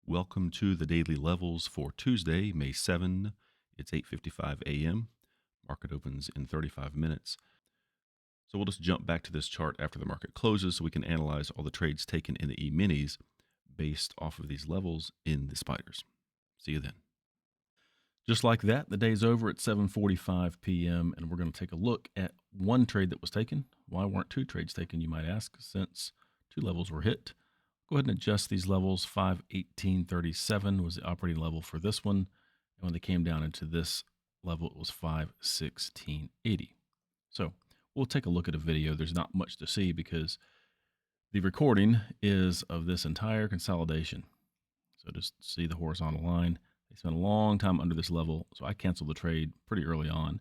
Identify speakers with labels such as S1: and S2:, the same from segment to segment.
S1: Welcome to the daily levels for Tuesday, May 7. It's 8:55 a.m. Market opens in 35 minutes. So we'll just jump back to this chart after the market closes so we can analyze all the trades taken in the E-minis based off of these levels in the spiders. See you then. Just like that, the day's over at 7:45 p.m. and we're going to take a look at one trade that was taken. Why weren't two trades taken, you might ask, since two levels were hit? Go ahead and adjust these levels. 518.37 was the operating level for this one. And when they came down into this level, it was 516.80. So we'll take a look at a video. There's not much to see because the recording is of this entire consolidation. So just see the horizontal line. They spent a long time under this level. So I canceled the trade pretty early on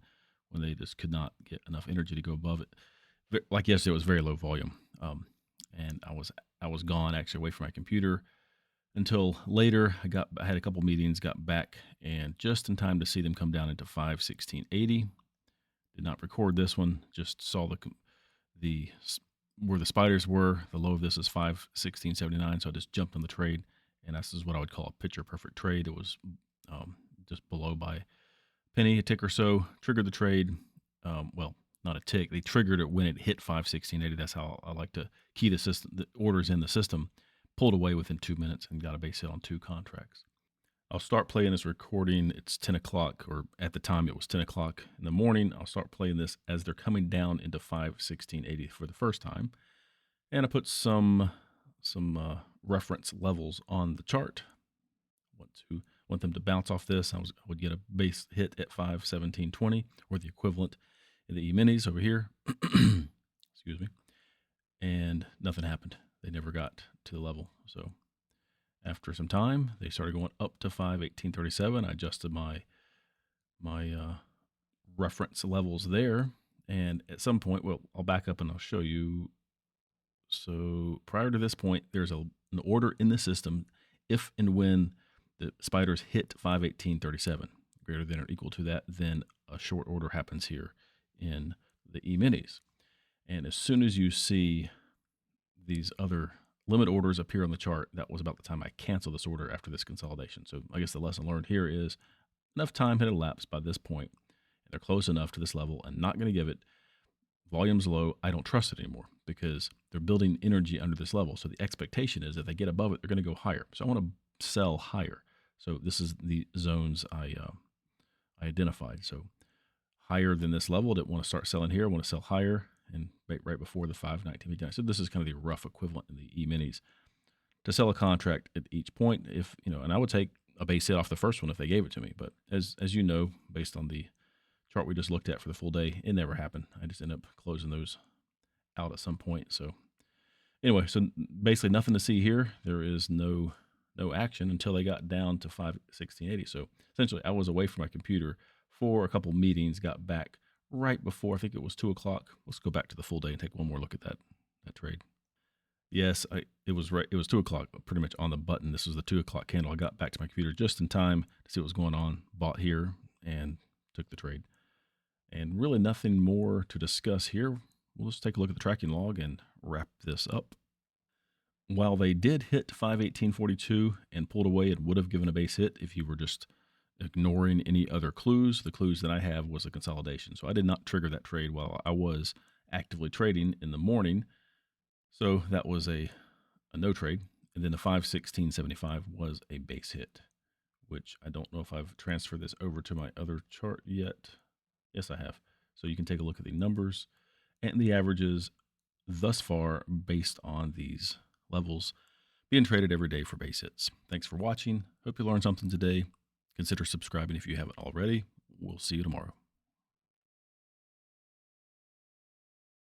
S1: when they just could not get enough energy to go above it. Like yesterday, it was very low volume. And I was gone, actually, away from my computer until later. I had a couple meetings, got back, and just in time to see them come down into 516.80. Did not record this one, just saw the where the spiders were. The low of this is 516.79, so I just jumped on the trade, and this is what I would call a picture perfect trade. It was just below by a penny, a tick or so. Triggered the trade. Well, not a tick. They triggered it when it hit 516.80. That's how I like to key the system, the orders in the system. Pulled away within 2 minutes and got a base hit on two contracts. I'll start playing this recording. It's 10 o'clock, or at the time it was 10 o'clock in the morning. I'll start playing this as they're coming down into 516.80 for the first time. And I put some reference levels on the chart. Want them to bounce off this. I would get a base hit at 517.20, or the equivalent in the E-minis over here. Excuse me. And nothing happened. They never got to the level. So after some time, they started going up to 518.37. I adjusted my reference levels there. And at some point, well, I'll back up and I'll show you. So prior to this point, there's an order in the system if and when the spiders hit 518.37, greater than or equal to that, then a short order happens here in the E-minis. And as soon as you see these other limit orders appear on the chart, that was about the time I canceled this order after this consolidation. So I guess the lesson learned here is enough time had elapsed by this point, and they're close enough to this level and not going to give it. Volume's low. I don't trust it anymore because they're building energy under this level. So the expectation is if they get above it, they're going to go higher. So I want to sell higher. So this is the zones I identified. So higher than this level, didn't want to start selling here. I want to sell higher and right before the 519.59. So this is kind of the rough equivalent in the E-minis to sell a contract at each point. If and I would take a base hit off the first one if they gave it to me. But as you know, based on the chart we just looked at for the full day, it never happened. I just ended up closing those out at some point. So anyway, so basically nothing to see here. There is no action until they got down to 516.80. So essentially I was away from my computer for a couple meetings, got back right before, I think it was 2 o'clock. Let's go back to the full day and take one more look at that trade. Yes, it was right. It was 2 o'clock, pretty much on the button. This was the 2 o'clock candle. I got back to my computer just in time to see what was going on, bought here and took the trade. And really nothing more to discuss here. We'll just take a look at the tracking log and wrap this up. While they did hit 518.42 and pulled away, it would have given a base hit if you were just ignoring any other clues. The clues that I have was a consolidation. So I did not trigger that trade while I was actively trading in the morning. So that was a no trade. And then the 516.75 was a base hit, which I don't know if I've transferred this over to my other chart yet. Yes, I have. So you can take a look at the numbers and the averages thus far based on these levels being traded every day for base hits. Thanks for watching. Hope you learned something today. Consider subscribing if you haven't already. We'll see you tomorrow.